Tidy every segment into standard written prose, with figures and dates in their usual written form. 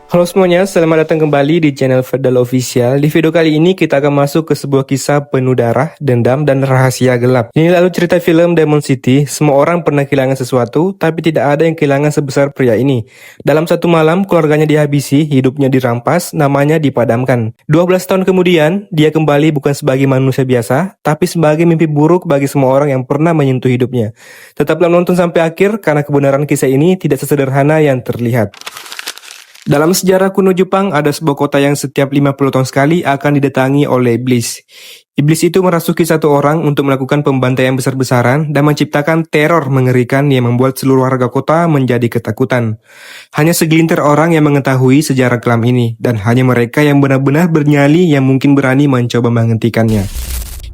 Halo semuanya, selamat datang kembali di channel Ferdal Official. Di video kali ini kita akan masuk ke sebuah kisah penuh darah, dendam, dan rahasia gelap. Ini lalu cerita film Demon City. Semua orang pernah kehilangan sesuatu, tapi tidak ada yang kehilangan sebesar pria ini. Dalam satu malam, keluarganya dihabisi, hidupnya dirampas, namanya dipadamkan. 12 tahun kemudian, dia kembali bukan sebagai manusia biasa, tapi sebagai mimpi buruk bagi semua orang yang pernah menyentuh hidupnya. Tetaplah menonton sampai akhir, karena kebenaran kisah ini tidak sesederhana yang terlihat. Dalam sejarah kuno Jepang, ada sebuah kota yang setiap 50 tahun sekali akan didatangi oleh iblis. Iblis itu merasuki satu orang untuk melakukan pembantaian besar-besaran dan menciptakan teror mengerikan yang membuat seluruh warga kota menjadi ketakutan. Hanya segelintir orang yang mengetahui sejarah kelam ini, dan hanya mereka yang benar-benar bernyali yang mungkin berani mencoba menghentikannya.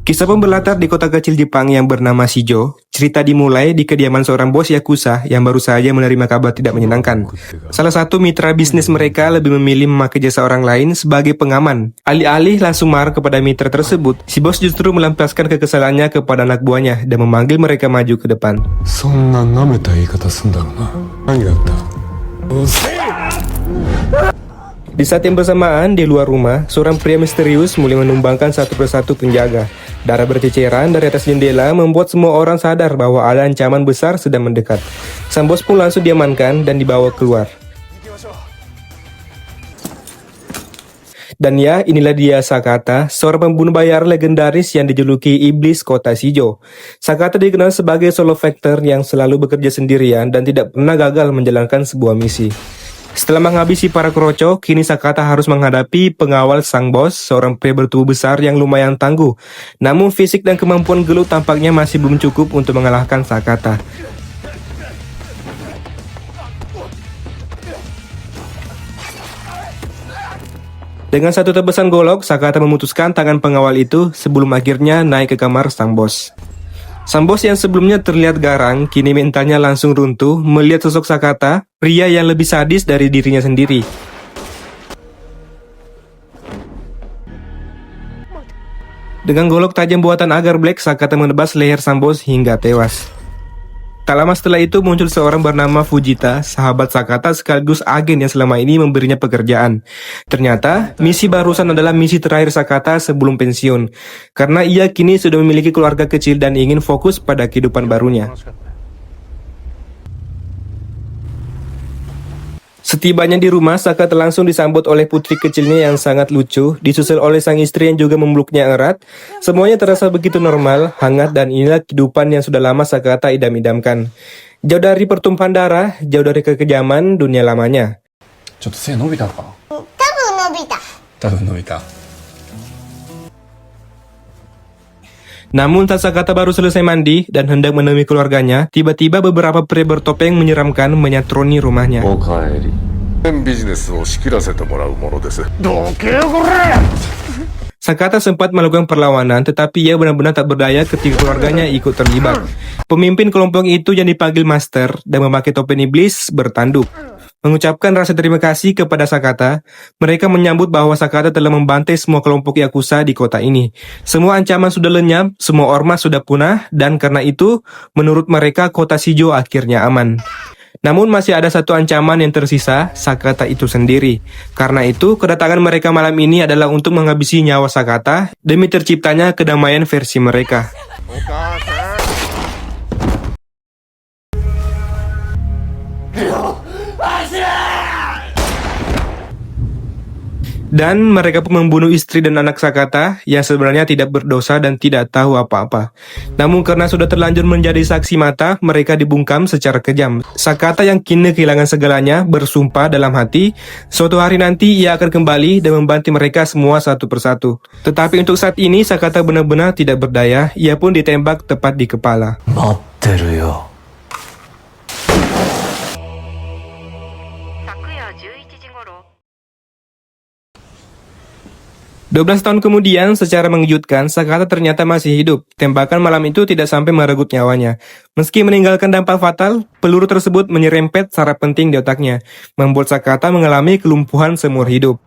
Kisah pun berlatar di kota kecil Jepang yang bernama Shijo. Cerita dimulai di kediaman seorang bos Yakuza yang baru saja menerima kabar tidak menyenangkan. Salah satu mitra bisnis mereka lebih memilih memakai jasa orang lain sebagai pengaman. Alih-alih langsung marah kepada mitra tersebut, si bos justru melampiaskan kekesalannya kepada anak buahnya dan memanggil mereka maju ke depan. Di saat yang bersamaan, di luar rumah, seorang pria misterius mulai menumbangkan satu persatu penjaga. Darah berceceran dari atas jendela membuat semua orang sadar bahwa ada ancaman besar sedang mendekat. Sang bos pun langsung diamankan dan dibawa keluar. Dan ya, inilah dia Sakata, seorang pembunuh bayar legendaris yang dijuluki iblis kota Shijo. Sakata dikenal sebagai solo fighter yang selalu bekerja sendirian dan tidak pernah gagal menjalankan sebuah misi. Setelah menghabisi para kroco, kini Sakata harus menghadapi pengawal sang bos, seorang pria bertubuh besar yang lumayan tangguh. Namun fisik dan kemampuan gelut tampaknya masih belum cukup untuk mengalahkan Sakata. Dengan satu tebasan golok, Sakata memutuskan tangan pengawal itu sebelum akhirnya naik ke kamar sang bos. Sang bos yang sebelumnya terlihat garang, kini mentalnya langsung runtuh melihat sosok Sakata, pria yang lebih sadis dari dirinya sendiri. Dengan golok tajam buatan Agar Black, Sakata menebas leher sang bos hingga tewas. Tak lama setelah itu muncul seorang bernama Fujita, sahabat Sakata sekaligus agen yang selama ini memberinya pekerjaan. Ternyata, misi barusan adalah misi terakhir Sakata sebelum pensiun, karena ia kini sudah memiliki keluarga kecil dan ingin fokus pada kehidupan barunya. Setibanya di rumah, Sakata langsung disambut oleh putri kecilnya yang sangat lucu, disusul oleh sang istri yang juga memeluknya erat. Semuanya terasa begitu normal, hangat, dan inilah kehidupan yang sudah lama Sakata idam-idamkan. Jauh dari pertumpahan darah, jauh dari kekejaman dunia lamanya. Namun saat Sakata baru selesai mandi dan hendak menemui keluarganya, tiba-tiba beberapa pria bertopeng menyeramkan menyatroni rumahnya. Sakata sempat melakukan perlawanan, tetapi ia benar-benar tak berdaya ketika keluarganya ikut terlibat. Pemimpin kelompok itu yang dipanggil Master dan memakai topeng iblis bertanduk. Mengucapkan rasa terima kasih kepada Sakata, mereka menyambut bahwa Sakata telah membantai semua kelompok Yakuza di kota ini. Semua ancaman sudah lenyap, semua ormas sudah punah, dan karena itu, menurut mereka kota Shijo akhirnya aman. Namun masih ada satu ancaman yang tersisa, Sakata itu sendiri. Karena itu, kedatangan mereka malam ini adalah untuk menghabisi nyawa Sakata demi terciptanya kedamaian versi mereka. Dan mereka pun membunuh istri dan anak Sakata yang sebenarnya tidak berdosa dan tidak tahu apa-apa. Namun karena sudah terlanjur menjadi saksi mata, mereka dibungkam secara kejam. Sakata yang kini kehilangan segalanya bersumpah dalam hati, suatu hari nanti ia akan kembali dan membantu mereka semua satu persatu. Tetapi untuk saat ini Sakata benar-benar tidak berdaya, ia pun ditembak tepat di kepala. 12 tahun kemudian, secara mengejutkan, Sakata ternyata masih hidup. Tembakan malam itu tidak sampai merenggut nyawanya. Meski meninggalkan dampak fatal, peluru tersebut menyerempet saraf penting di otaknya, membuat Sakata mengalami kelumpuhan seumur hidup.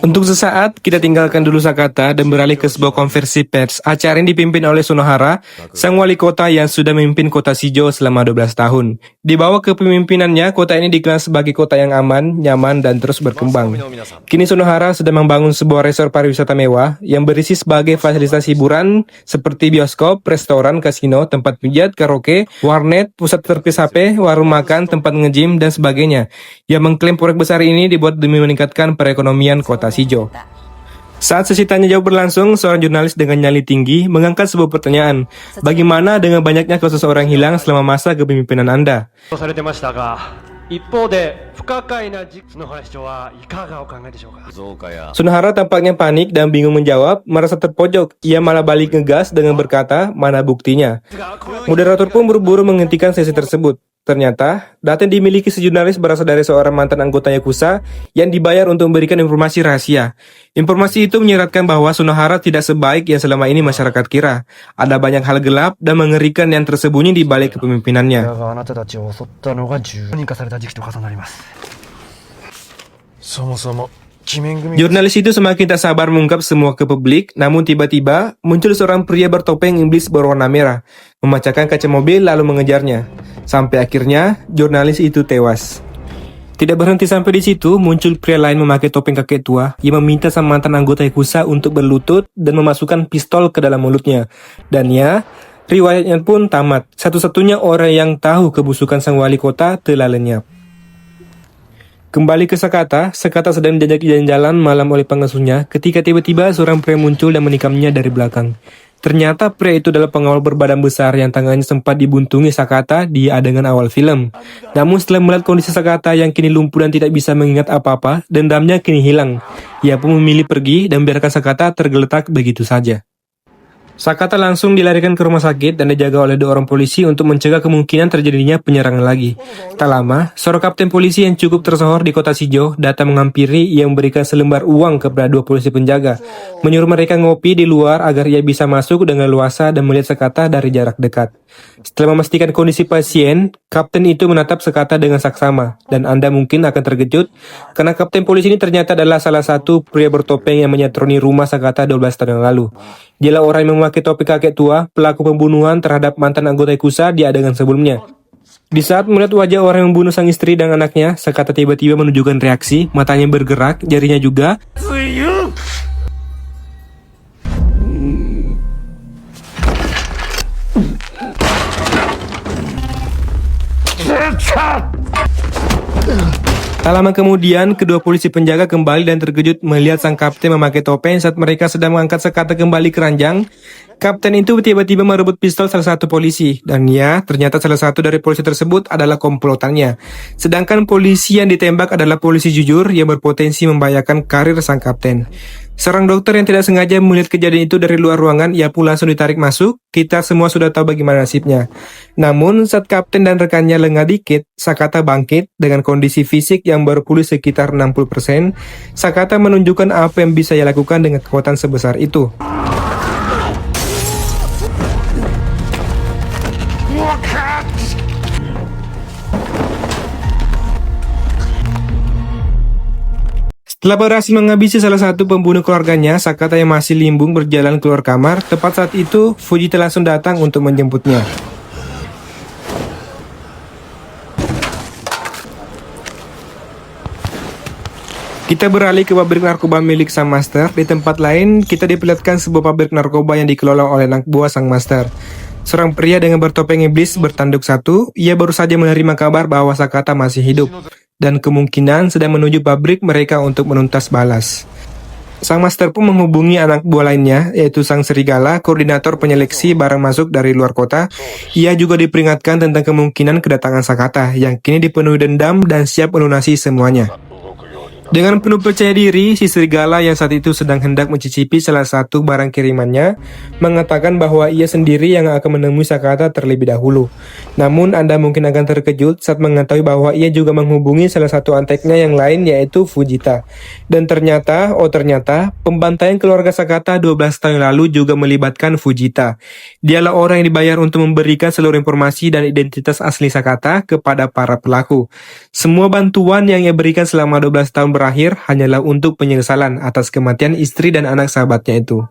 Untuk sesaat, kita tinggalkan dulu Sakata dan beralih ke sebuah konversi pers acara yang dipimpin oleh Sunohara, sang wali kota yang sudah memimpin kota Shijo selama 12 tahun. Di bawah kepemimpinannya, kota ini dikenal sebagai kota yang aman, nyaman, dan terus berkembang. Kini Sunohara sedang membangun sebuah resort pariwisata mewah yang berisi sebagai fasilitas hiburan seperti bioskop, restoran, kasino, tempat pijat, karaoke, warnet, pusat servis HP, warung makan, tempat nge-gym, dan sebagainya. Yang mengklaim proyek besar ini dibuat demi meningkatkan perekonomian kota Shijo. Saat sesi tanya jawab berlangsung, seorang jurnalis dengan nyali tinggi mengangkat sebuah pertanyaan. Bagaimana dengan banyaknya kasus orang hilang selama masa kepemimpinan Anda? Sunohara tampaknya panik dan bingung menjawab, merasa terpojok. Ia malah balik ngegas dengan berkata, mana buktinya? Moderator pun buru-buru menghentikan sesi tersebut. Ternyata, data yang dimiliki si jurnalis berasal dari seorang mantan anggota Yakuza yang dibayar untuk memberikan informasi rahasia. Informasi itu menyiratkan bahwa Sunohara tidak sebaik yang selama ini masyarakat kira. Ada banyak hal gelap dan mengerikan yang tersembunyi di balik kepemimpinannya. Jurnalis itu semakin tak sabar mengungkap semua ke publik, namun tiba-tiba muncul seorang pria bertopeng iblis berwarna merah, memecahkan kaca mobil lalu mengejarnya. Sampai akhirnya, jurnalis itu tewas. Tidak berhenti sampai di situ, muncul pria lain memakai topeng kakek tua yang meminta sang mantan anggota Yakuza untuk berlutut dan memasukkan pistol ke dalam mulutnya. Dan ya, riwayatnya pun tamat. Satu-satunya orang yang tahu kebusukan sang wali kota telah lenyap. Kembali ke Sakata sedang dijajaki jalan-jalan malam oleh pengasuhnya ketika tiba-tiba seorang pria muncul dan menikamnya dari belakang. Ternyata pria itu adalah pengawal berbadan besar yang tangannya sempat dibuntungi Sakata di adegan awal film. Namun setelah melihat kondisi Sakata yang kini lumpuh dan tidak bisa mengingat apa-apa, dendamnya kini hilang. Ia pun memilih pergi dan biarkan Sakata tergeletak begitu saja. Sakata langsung dilarikan ke rumah sakit dan dijaga oleh 2 orang polisi untuk mencegah kemungkinan terjadinya penyerangan lagi. Tak lama, seorang kapten polisi yang cukup tersohor di kota Shijo datang menghampiri yang memberikan selembar uang kepada 2 polisi penjaga, menyuruh mereka ngopi di luar agar ia bisa masuk dengan luasa dan melihat Sakata dari jarak dekat. Setelah memastikan kondisi pasien, kapten itu menatap Sakata dengan saksama, dan Anda mungkin akan terkejut karena kapten polisi ini ternyata adalah salah satu pria bertopeng yang menyatroni rumah Sakata 12 tahun yang lalu. Dialah orang yang memakai topi kakek tua, pelaku pembunuhan terhadap mantan anggota Yakuza di adegan sebelumnya. Di saat melihat wajah orang yang membunuh sang istri dan anaknya, Sakata tiba-tiba menunjukkan reaksi, matanya bergerak, jarinya juga. Tak lama kemudian, kedua polisi penjaga kembali dan terkejut melihat sang kapten memakai topeng saat mereka sedang mengangkat Sakata kembali ke ranjang. Kapten itu tiba-tiba merebut pistol salah satu polisi, dan ya, ternyata salah satu dari polisi tersebut adalah komplotannya. Sedangkan polisi yang ditembak adalah polisi jujur yang berpotensi membahayakan karir sang kapten. Seorang dokter yang tidak sengaja melihat kejadian itu dari luar ruangan, ia pun langsung ditarik masuk. Kita semua sudah tahu bagaimana nasibnya. Namun, saat kapten dan rekannya lengah dikit, Sakata bangkit dengan kondisi fisik yang baru pulih sekitar 60%. Sakata menunjukkan apa yang bisa ia lakukan dengan kekuatan sebesar itu. Setelah berhasil menghabisi salah satu pembunuh keluarganya, Sakata yang masih limbung berjalan keluar kamar. Tepat saat itu, Fujita langsung datang untuk menjemputnya. Kita beralih ke pabrik narkoba milik sang master. Di tempat lain, kita diperlihatkan sebuah pabrik narkoba yang dikelola oleh anak buah sang master. Seorang pria dengan bertopeng iblis bertanduk satu, ia baru saja menerima kabar bahwa Sakata masih hidup dan kemungkinan sedang menuju pabrik mereka untuk menuntas balas. Sang master pun menghubungi anak buah lainnya, yaitu sang serigala, koordinator penyeleksi barang masuk dari luar kota. Ia juga diperingatkan tentang kemungkinan kedatangan Sakata, yang kini dipenuhi dendam dan siap melunasi semuanya. Dengan penuh percaya diri, si serigala yang saat itu sedang hendak mencicipi salah satu barang kirimannya, mengatakan bahwa ia sendiri yang akan menemui Sakata terlebih dahulu. Namun Anda mungkin akan terkejut saat mengetahui bahwa ia juga menghubungi salah satu anteknya yang lain, yaitu Fujita. Dan ternyata, pembantaian keluarga Sakata 12 tahun lalu juga melibatkan Fujita. Dialah orang yang dibayar untuk memberikan seluruh informasi dan identitas asli Sakata kepada para pelaku. Semua bantuan yang ia berikan selama 12 tahun berakhir hanyalah untuk penyesalan atas kematian istri dan anak sahabatnya itu.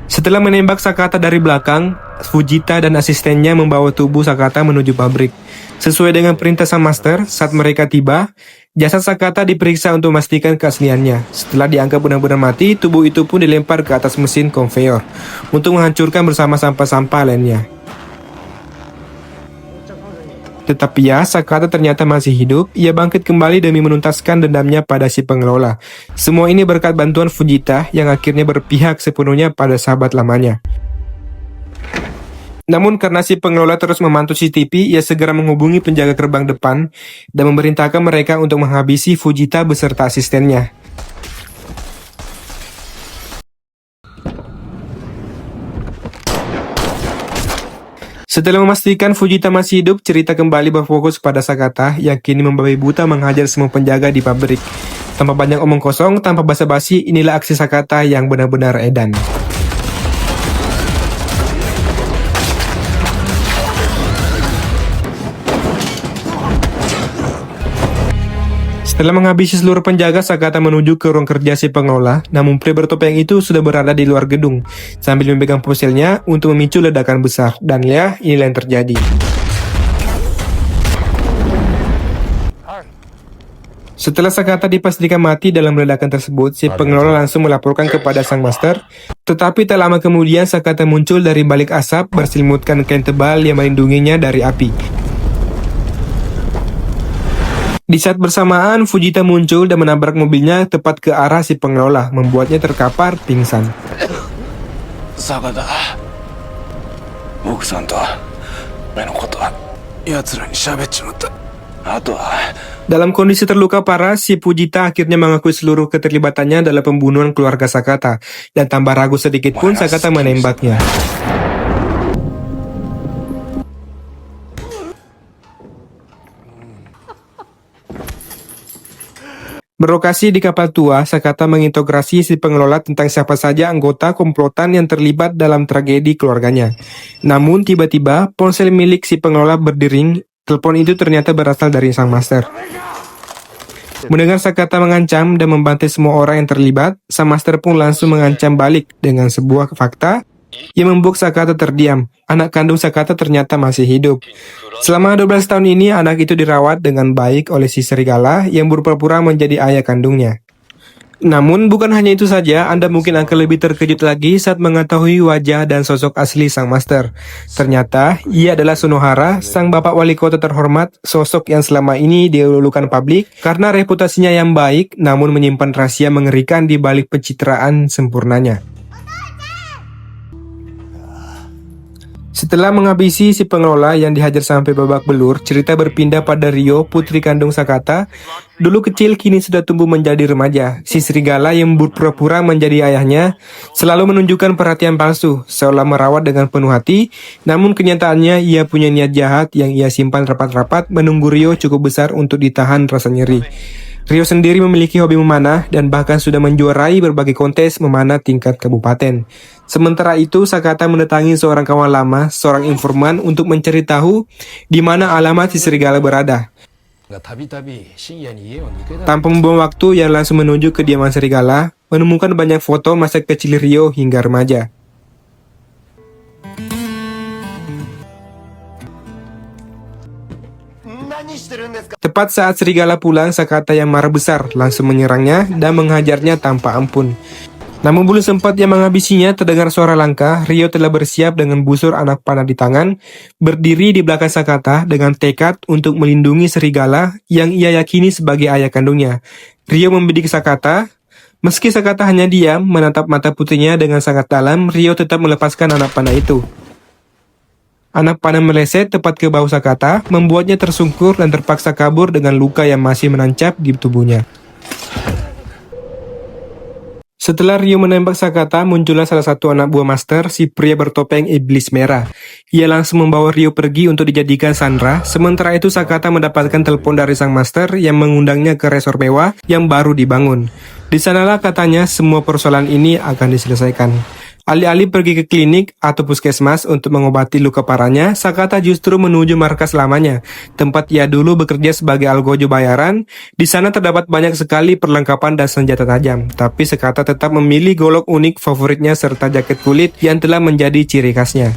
Setelah menembak Sakata dari belakang, Fujita dan asistennya membawa tubuh Sakata menuju pabrik. Sesuai dengan perintah sang master, saat mereka tiba, jasad Sakata diperiksa untuk memastikan keasliannya. Setelah dianggap benar-benar mati, tubuh itu pun dilempar ke atas mesin konveyor untuk menghancurkan bersama sampah-sampah lainnya. Tetapi ya, Sakata ternyata masih hidup. Ia bangkit kembali demi menuntaskan dendamnya pada si pengelola. Semua ini berkat bantuan Fujita yang akhirnya berpihak sepenuhnya pada sahabat lamanya. Namun karena si pengelola terus memantau CCTV, ia segera menghubungi penjaga gerbang depan dan memerintahkan mereka untuk menghabisi Fujita beserta asistennya. Setelah memastikan Fujita masih hidup, cerita kembali berfokus pada Sakata yang kini membabi buta menghajar semua penjaga di pabrik. Tanpa banyak omong kosong, tanpa basa-basi, inilah aksi Sakata yang benar-benar edan. Setelah menghabisi seluruh penjaga, Sakata menuju ke ruang kerja si pengelola, namun pria bertopeng itu sudah berada di luar gedung, sambil memegang ponselnya untuk memicu ledakan besar, dan ya, inilah yang terjadi. Setelah Sakata dipastikan mati dalam ledakan tersebut, si pengelola langsung melaporkan kepada sang master, tetapi tak lama kemudian Sakata muncul dari balik asap berselimutkan kain tebal yang melindunginya dari api. Di saat bersamaan, Fujita muncul dan menabrak mobilnya tepat ke arah si pengelola, membuatnya terkapar pingsan. Sakata, Oku-san to ore no koto wa yatsura ni shabetchimatta. Dalam kondisi terluka parah, si Fujita akhirnya mengakui seluruh keterlibatannya dalam pembunuhan keluarga Sakata, dan tanpa ragu sedikit pun Sakata menembaknya. Berlokasi di kapal tua, Sakata menginterogasi si pengelola tentang siapa saja anggota komplotan yang terlibat dalam tragedi keluarganya. Namun tiba-tiba, ponsel milik si pengelola berdering. Telepon itu ternyata berasal dari sang master. Mendengar Sakata mengancam dan membantai semua orang yang terlibat, sang master pun langsung mengancam balik dengan sebuah fakta yang membuat Sakata terdiam. Anak kandung Sakata ternyata masih hidup. Selama 12 tahun ini, anak itu dirawat dengan baik oleh si serigala yang berpura-pura menjadi ayah kandungnya. Namun, bukan hanya itu saja, Anda mungkin akan lebih terkejut lagi saat mengetahui wajah dan sosok asli sang master. Ternyata, ia adalah Sunohara, sang bapak wali kota terhormat, sosok yang selama ini dielulukan publik karena reputasinya yang baik, namun menyimpan rahasia mengerikan di balik pencitraan sempurnanya. Setelah menghabisi si pengelola yang dihajar sampai babak belur, cerita berpindah pada Ryo, putri kandung Sakata. Dulu kecil, kini sudah tumbuh menjadi remaja. Si serigala yang berpura-pura menjadi ayahnya selalu menunjukkan perhatian palsu, seolah merawat dengan penuh hati. Namun kenyataannya ia punya niat jahat yang ia simpan rapat-rapat, menunggu Ryo cukup besar untuk ditahan rasa nyeri. Ryo sendiri memiliki hobi memanah dan bahkan sudah menjuarai berbagai kontes memanah tingkat kabupaten. Sementara itu, Sakata mendatangi seorang kawan lama, seorang informan untuk mencari tahu di mana alamat si serigala berada. Tanpa membuang waktu, ia langsung menuju ke kediaman serigala, menemukan banyak foto masa kecil Ryo hingga remaja. Tepat saat serigala pulang, Sakata yang marah besar langsung menyerangnya dan menghajarnya tanpa ampun. Namun belum sempat ia menghabisinya, terdengar suara langkah. Ryo telah bersiap dengan busur anak panah di tangan, berdiri di belakang Sakata dengan tekad untuk melindungi serigala yang ia yakini sebagai ayah kandungnya. Ryo membidik Sakata. Meski Sakata hanya diam, menatap mata putrinya dengan sangat dalam, Ryo tetap melepaskan anak panah itu. Anak panah meleset tepat ke bahu Sakata, membuatnya tersungkur dan terpaksa kabur dengan luka yang masih menancap di tubuhnya. Setelah Ryo menembak Sakata, muncullah salah satu anak buah master, si pria bertopeng iblis merah. Ia langsung membawa Ryo pergi untuk dijadikan sandera. Sementara itu Sakata mendapatkan telepon dari sang master yang mengundangnya ke resor mewah yang baru dibangun. Di sanalah katanya semua persoalan ini akan diselesaikan. Alih-alih pergi ke klinik atau puskesmas untuk mengobati luka parahnya, Sakata justru menuju markas lamanya, tempat ia dulu bekerja sebagai algojo bayaran. Di sana terdapat banyak sekali perlengkapan dan senjata tajam, tapi Sakata tetap memilih golok unik favoritnya serta jaket kulit yang telah menjadi ciri khasnya.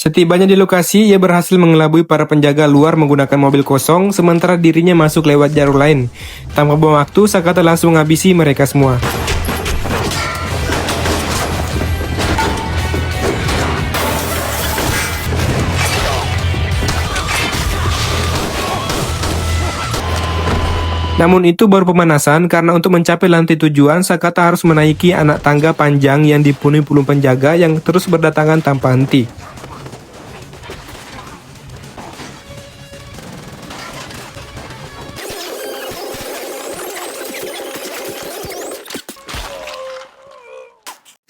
Setibanya di lokasi, ia berhasil mengelabui para penjaga luar menggunakan mobil kosong, sementara dirinya masuk lewat jalur lain. Tanpa buang waktu, Sakata langsung menghabisi mereka semua. Namun itu baru pemanasan, karena untuk mencapai lantai tujuan, Sakata harus menaiki anak tangga panjang yang dipenuhi puluhan penjaga yang terus berdatangan tanpa henti.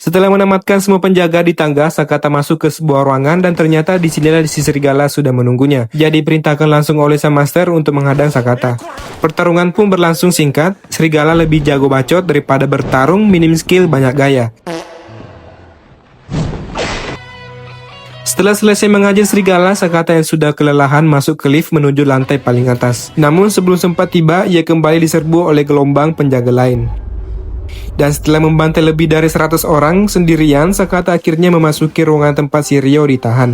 Setelah menamatkan semua penjaga di tangga, Sakata masuk ke sebuah ruangan dan ternyata disinilah si serigala sudah menunggunya. Dia diperintahkan langsung oleh sang master untuk menghadang Sakata. Pertarungan pun berlangsung singkat, serigala lebih jago bacot daripada bertarung, minim skill, banyak gaya. Setelah selesai mengajar serigala, Sakata yang sudah kelelahan masuk ke lift menuju lantai paling atas. Namun sebelum sempat tiba, ia kembali diserbu oleh gelombang penjaga lain. Dan setelah membantai lebih dari 100 orang sendirian, Sakata akhirnya memasuki ruangan tempat si Ryo ditahan.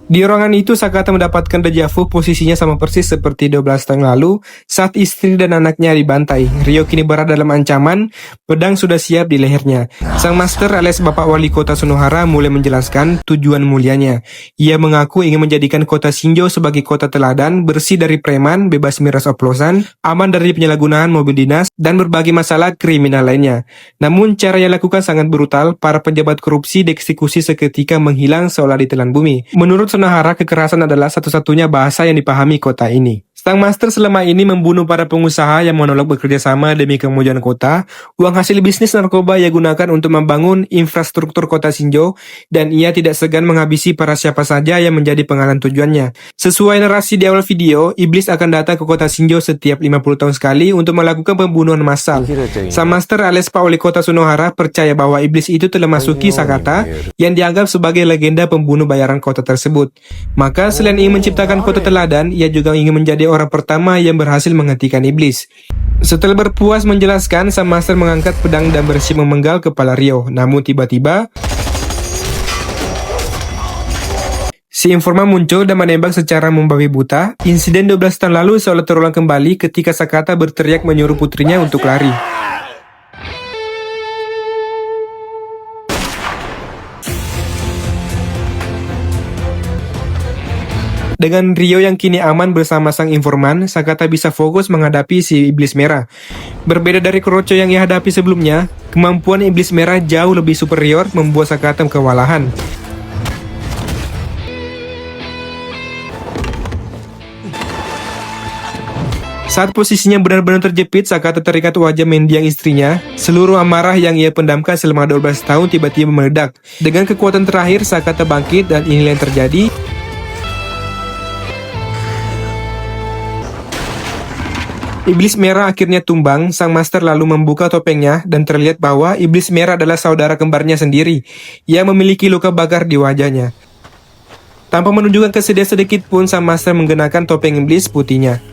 Di ruangan itu, Sakata mendapatkan dejavu, posisinya sama persis seperti 12 tahun lalu saat istri dan anaknya dibantai. Ryo kini berada dalam ancaman, pedang sudah siap di lehernya. Sang master alias Bapak Wali Kota Sunohara mulai menjelaskan tujuan mulianya. Ia mengaku ingin menjadikan kota Shinjo sebagai kota teladan, bersih dari preman, bebas miras oplosan, aman dari penyalahgunaan mobil dinas, dan berbagai masalah kriminal lainnya. Namun cara yang lakukan sangat brutal, para penjabat korupsi dieksekusi seketika menghilang seolah ditelan bumi. Menurut Sunohara, kekerasan adalah satu-satunya bahasa yang dipahami kota ini. Sang master selama ini membunuh para pengusaha yang menolak bekerja sama demi kemajuan kota. Uang hasil bisnis narkoba ia gunakan untuk membangun infrastruktur kota Shinjo, dan ia tidak segan menghabisi para siapa saja yang menjadi penghalang tujuannya. Sesuai narasi di awal video, iblis akan datang ke kota Shinjo setiap 50 tahun sekali untuk melakukan pembunuhan massal. Sang master alias Pak Wali Kota Sunohara percaya bahwa iblis itu telah masuki Sakata yang dianggap sebagai legenda pembunuh bayaran kota tersebut. Maka selain ingin menciptakan kota teladan, ia juga ingin menjadi orang pertama yang berhasil menghentikan iblis. Setelah berpuas menjelaskan, sang master mengangkat pedang dan bersiap memenggal kepala Ryo. Namun tiba-tiba si informan muncul dan menembak secara membabi buta. Insiden 12 tahun lalu seolah terulang kembali ketika Sakata berteriak menyuruh putrinya untuk lari. Dengan Ryo yang kini aman bersama sang informan, Sakata bisa fokus menghadapi si iblis merah. Berbeda dari Kurocho yang ia hadapi sebelumnya, kemampuan iblis merah jauh lebih superior membuat Sakata kewalahan. Saat posisinya benar-benar terjepit, Sakata terikat wajah mendiang istrinya. Seluruh amarah yang ia pendamkan selama 12 tahun tiba-tiba meledak. Dengan kekuatan terakhir, Sakata bangkit dan inilah yang terjadi. Iblis merah akhirnya tumbang. Sang master lalu membuka topengnya dan terlihat bahwa iblis merah adalah saudara kembarnya sendiri yang memiliki luka bakar di wajahnya. Tanpa menunjukkan kesedihan sedikit pun, sang master menggunakan topeng iblis putihnya.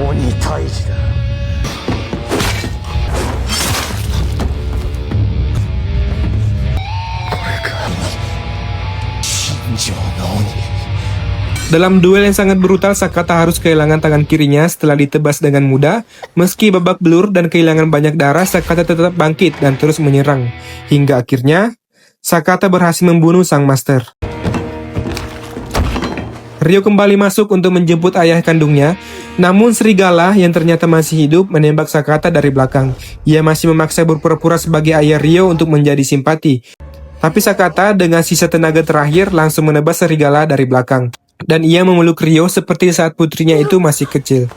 Oni Taiji da. Dalam duel yang sangat brutal, Sakata harus kehilangan tangan kirinya setelah ditebas dengan mudah. Meski babak belur dan kehilangan banyak darah, Sakata tetap bangkit dan terus menyerang. Hingga akhirnya, Sakata berhasil membunuh sang master. Ryo kembali masuk untuk menjemput ayah kandungnya. Namun serigala yang ternyata masih hidup menembak Sakata dari belakang. Ia masih memaksa berpura-pura sebagai ayah Ryo untuk menjadi simpati. Tapi Sakata dengan sisa tenaga terakhir langsung menebas serigala dari belakang. Dan ia memeluk Ryo seperti saat putrinya itu masih kecil.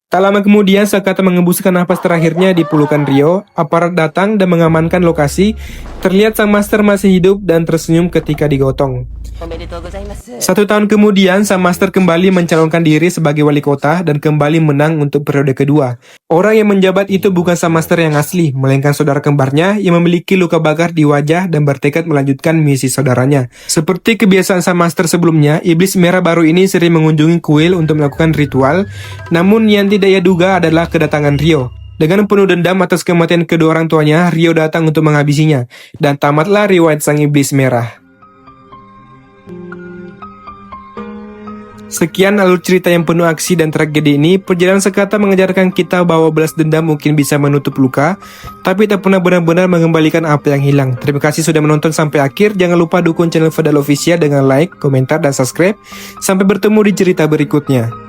Tak lama kemudian, Sakata mengembuskan napas terakhirnya di pelukan Ryo. Aparat datang dan mengamankan lokasi. Terlihat sang master masih hidup dan tersenyum ketika digotong. おめでとうございます。 1 tahun kemudian, sang master kembali mencalonkan diri sebagai wali kota dan kembali menang untuk periode kedua. Orang yang menjabat itu bukan sang master yang asli, melainkan saudara kembarnya yang memiliki luka bakar di wajah dan bertekad melanjutkan misi saudaranya. Seperti kebiasaan sang master sebelumnya, iblis merah baru ini sering mengunjungi kuil untuk melakukan ritual, namun yang tidak ia duga adalah kedatangan Ryo. Dengan penuh dendam atas kematian kedua orang tuanya, Ryo datang untuk menghabisinya, dan tamatlah riwayat sang iblis merah. Sekian alur cerita yang penuh aksi dan tragedi ini. Perjalanan Sakata mengajarkan kita bahwa balas dendam mungkin bisa menutup luka, tapi tak pernah benar-benar mengembalikan apa yang hilang. Terima kasih sudah menonton sampai akhir. Jangan lupa dukung channel Fadal Official dengan like, komentar, dan subscribe. Sampai bertemu di cerita berikutnya.